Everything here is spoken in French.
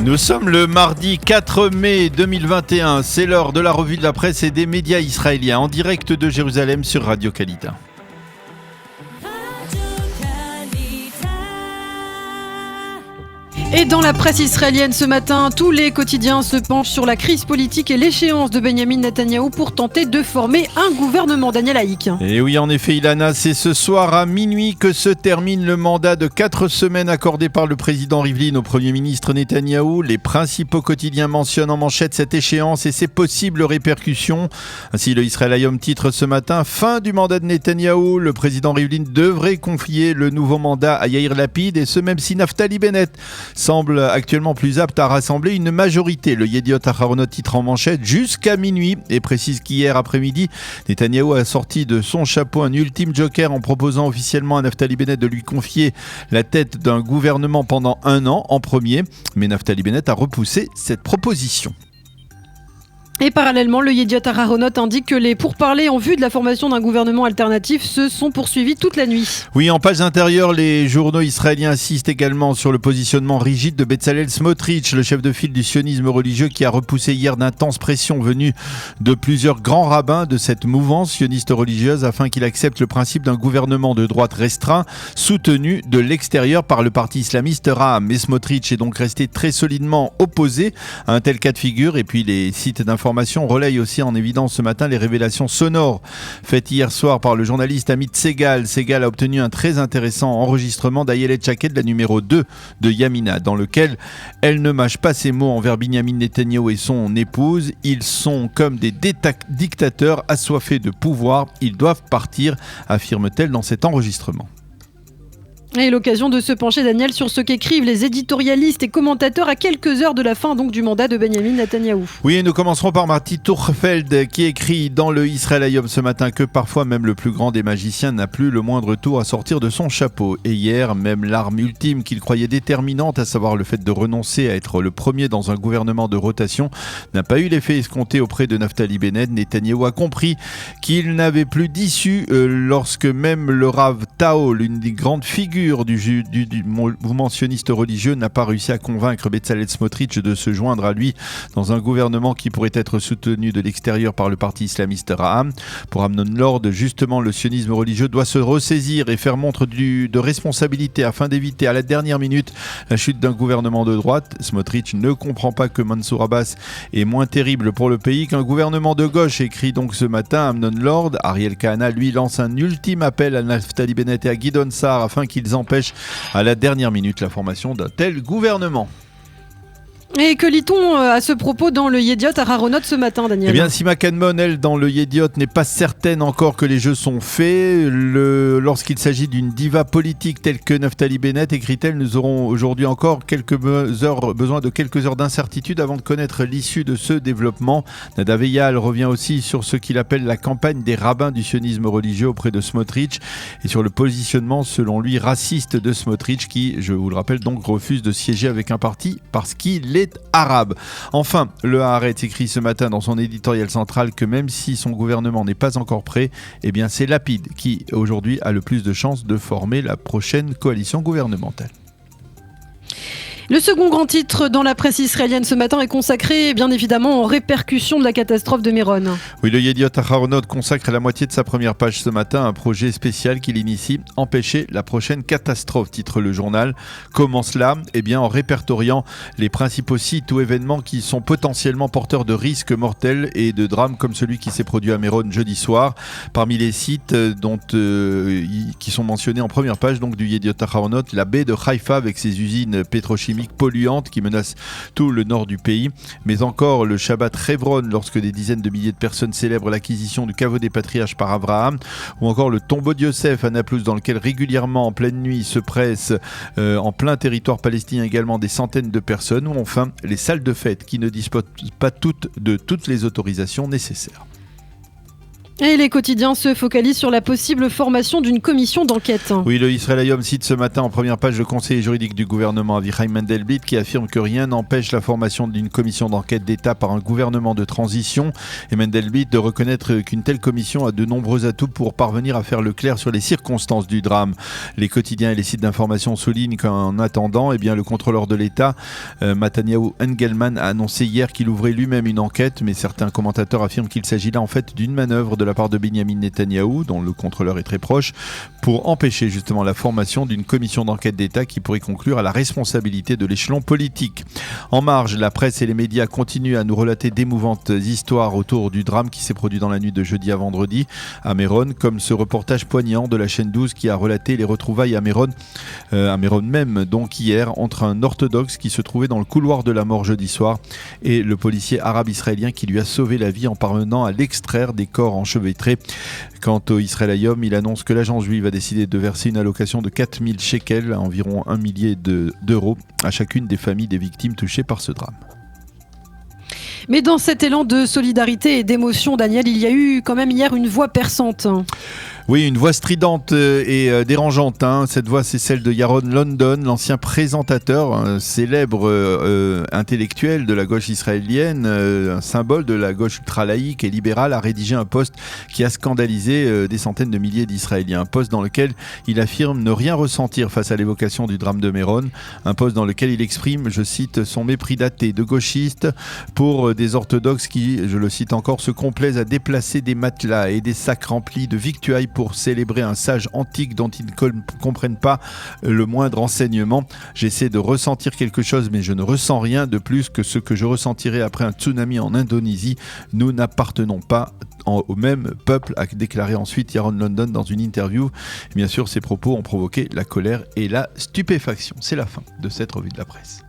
Nous sommes le mardi 4 mai 2021, c'est l'heure de la revue de la presse et des médias israéliens en direct de Jérusalem sur Radio Kalita. Et dans la presse israélienne ce matin, tous les quotidiens se penchent sur la crise politique et l'échéance de Benjamin Netanyahou pour tenter de former un gouvernement. Daniel Haïk. Et oui, en effet, Ilana, c'est ce soir à minuit que se termine le mandat de 4 semaines accordé par le président Rivlin au Premier ministre Netanyahou. Les principaux quotidiens mentionnent en manchette cette échéance et ses possibles répercussions. Ainsi, le Israël Hayom titre ce matin « Fin du mandat de Netanyahou ». Le président Rivlin devrait confier le nouveau mandat à Yair Lapid et ce même si Naftali Bennett semble actuellement plus apte à rassembler une majorité. Le Yediot Aharonot titre en manchette jusqu'à minuit et précise qu'hier après-midi, Netanyahou a sorti de son chapeau un ultime joker en proposant officiellement à Naftali Bennett de lui confier la tête d'un gouvernement pendant 1 an en premier. Mais Naftali Bennett a repoussé cette proposition. Et parallèlement, le Yediot Aharonot indique que les pourparlers en vue de la formation d'un gouvernement alternatif se sont poursuivis toute la nuit. Oui, en page intérieure, les journaux israéliens insistent également sur le positionnement rigide de Bezalel Smotrich, le chef de file du sionisme religieux qui a repoussé hier d'intenses pressions venues de plusieurs grands rabbins de cette mouvance sioniste religieuse afin qu'il accepte le principe d'un gouvernement de droite restreint soutenu de l'extérieur par le parti islamiste Ra'am. Mais Smotrich est donc resté très solidement opposé à un tel cas de figure et puis les sites d'information relaye aussi en évidence ce matin les révélations sonores faites hier soir par le journaliste Amit Segal. Segal a obtenu un très intéressant enregistrement d'Ayelet Shaked, la numéro 2 de Yamina, dans lequel elle ne mâche pas ses mots envers Binyamin Netanyahou et son épouse. Ils sont comme des dictateurs assoiffés de pouvoir. Ils doivent partir, affirme-t-elle dans cet enregistrement. Et l'occasion de se pencher, Daniel, sur ce qu'écrivent les éditorialistes et commentateurs à quelques heures de la fin donc, du mandat de Benjamin Netanyahou. Oui, et nous commencerons par Marty Tourfeld qui écrit dans le Israël Hayom ce matin que parfois même le plus grand des magiciens n'a plus le moindre tour à sortir de son chapeau. Et hier, même l'arme ultime qu'il croyait déterminante, à savoir le fait de renoncer à être le premier dans un gouvernement de rotation, n'a pas eu l'effet escompté auprès de Naftali Bennett. Netanyahou a compris qu'il n'avait plus d'issue lorsque même le Rav Tao, l'une des grandes figures du mouvement sioniste religieux, n'a pas réussi à convaincre Bezalel Smotrich de se joindre à lui dans un gouvernement qui pourrait être soutenu de l'extérieur par le parti islamiste Ra'am. Pour Amnon Lord, justement, le sionisme religieux doit se ressaisir et faire montre de responsabilité afin d'éviter à la dernière minute la chute d'un gouvernement de droite. Smotrich ne comprend pas que Mansour Abbas est moins terrible pour le pays qu'un gouvernement de gauche, écrit donc ce matin Amnon Lord. Ariel Kahana, lui, lance un ultime appel à Naftali Bennett et à Gideon Sa'ar afin qu'ils empêche à la dernière minute la formation d'un tel gouvernement. Et que lit-on à ce propos dans le Yediot Aharonot ce matin, Daniel ? Eh bien, Sima Kanmon, elle, dans le Yediot, n'est pas certaine encore que les jeux sont faits. Lorsqu'il s'agit d'une diva politique telle que Naftali Bennett, écrit-elle, nous aurons aujourd'hui encore besoin de quelques heures d'incertitude avant de connaître l'issue de ce développement. Nadav Eyal revient aussi sur ce qu'il appelle la campagne des rabbins du sionisme religieux auprès de Smotrich et sur le positionnement, selon lui, raciste de Smotrich qui, je vous le rappelle, donc refuse de siéger avec un parti parce qu'il est arabe. Enfin, le Haaretz écrit ce matin dans son éditorial central que même si son gouvernement n'est pas encore prêt, eh bien c'est Lapid qui aujourd'hui a le plus de chances de former la prochaine coalition gouvernementale. Le second grand titre dans la presse israélienne ce matin est consacré bien évidemment aux répercussions de la catastrophe de Méron. Oui, le Yediot Aharonot consacre la moitié de sa première page ce matin à un projet spécial qu'il initie, empêcher la prochaine catastrophe, titre le journal. Comment cela ? Eh bien en répertoriant les principaux sites ou événements qui sont potentiellement porteurs de risques mortels et de drames comme celui qui s'est produit à Méron jeudi soir. Parmi les sites qui sont mentionnés en première page donc, du Yediot Aharonot, la baie de Haïfa avec ses usines pétrochimiques polluantes qui menacent tout le nord du pays, mais encore le Shabbat Hebron lorsque des dizaines de milliers de personnes célèbrent l'acquisition du caveau des patriarches par Abraham, ou encore le tombeau de Yosef à Naplouse dans lequel régulièrement en pleine nuit se pressent en plein territoire palestinien également des centaines de personnes, ou enfin les salles de fête qui ne disposent pas toutes de toutes les autorisations nécessaires. Et les quotidiens se focalisent sur la possible formation d'une commission d'enquête. Oui, le Israël Hayom cite ce matin en première page le conseiller juridique du gouvernement Avichai Mendelblit qui affirme que rien n'empêche la formation d'une commission d'enquête d'État par un gouvernement de transition. Et Mendelblit de reconnaître qu'une telle commission a de nombreux atouts pour parvenir à faire le clair sur les circonstances du drame. Les quotidiens et les sites d'information soulignent qu'en attendant, le contrôleur de l'État, Mataniahu Engelman, a annoncé hier qu'il ouvrait lui-même une enquête, mais certains commentateurs affirment qu'il s'agit là en fait d'une manœuvre de la part de Benyamin Netanyahou, dont le contrôleur est très proche, pour empêcher justement la formation d'une commission d'enquête d'État qui pourrait conclure à la responsabilité de l'échelon politique. En marge, la presse et les médias continuent à nous relater d'émouvantes histoires autour du drame qui s'est produit dans la nuit de jeudi à vendredi à Méron, comme ce reportage poignant de la chaîne 12 qui a relaté les retrouvailles à Méron même, donc hier, entre un orthodoxe qui se trouvait dans le couloir de la mort jeudi soir et le policier arabe israélien qui lui a sauvé la vie en parvenant à l'extraire des corps enchevêtrés. Quant au Israël Hayom, il annonce que l'agence juive a décidé de verser une allocation de 4000 shekels, environ 1 millier d'euros, à chacune des familles des victimes touchées par ce drame. Mais dans cet élan de solidarité et d'émotion, Daniel, il y a eu quand même hier une voix perçante. Oui, une voix stridente et dérangeante. Cette voix, c'est celle de Yaron London, l'ancien présentateur, célèbre intellectuel de la gauche israélienne, un symbole de la gauche ultra-laïque et libérale, a rédigé un post qui a scandalisé des centaines de milliers d'Israéliens. Un post dans lequel il affirme ne rien ressentir face à l'évocation du drame de Méron. Un post dans lequel il exprime, je cite, son mépris d'athée, de gauchiste pour des orthodoxes qui, je le cite encore, se complaisent à déplacer des matelas et des sacs remplis de victuailles pour célébrer un sage antique dont ils ne comprennent pas le moindre enseignement. J'essaie de ressentir quelque chose, mais je ne ressens rien de plus que ce que je ressentirais après un tsunami en Indonésie. Nous n'appartenons pas au même peuple, a déclaré ensuite Yaron London dans une interview. Et bien sûr, ces propos ont provoqué la colère et la stupéfaction. C'est la fin de cette revue de la presse.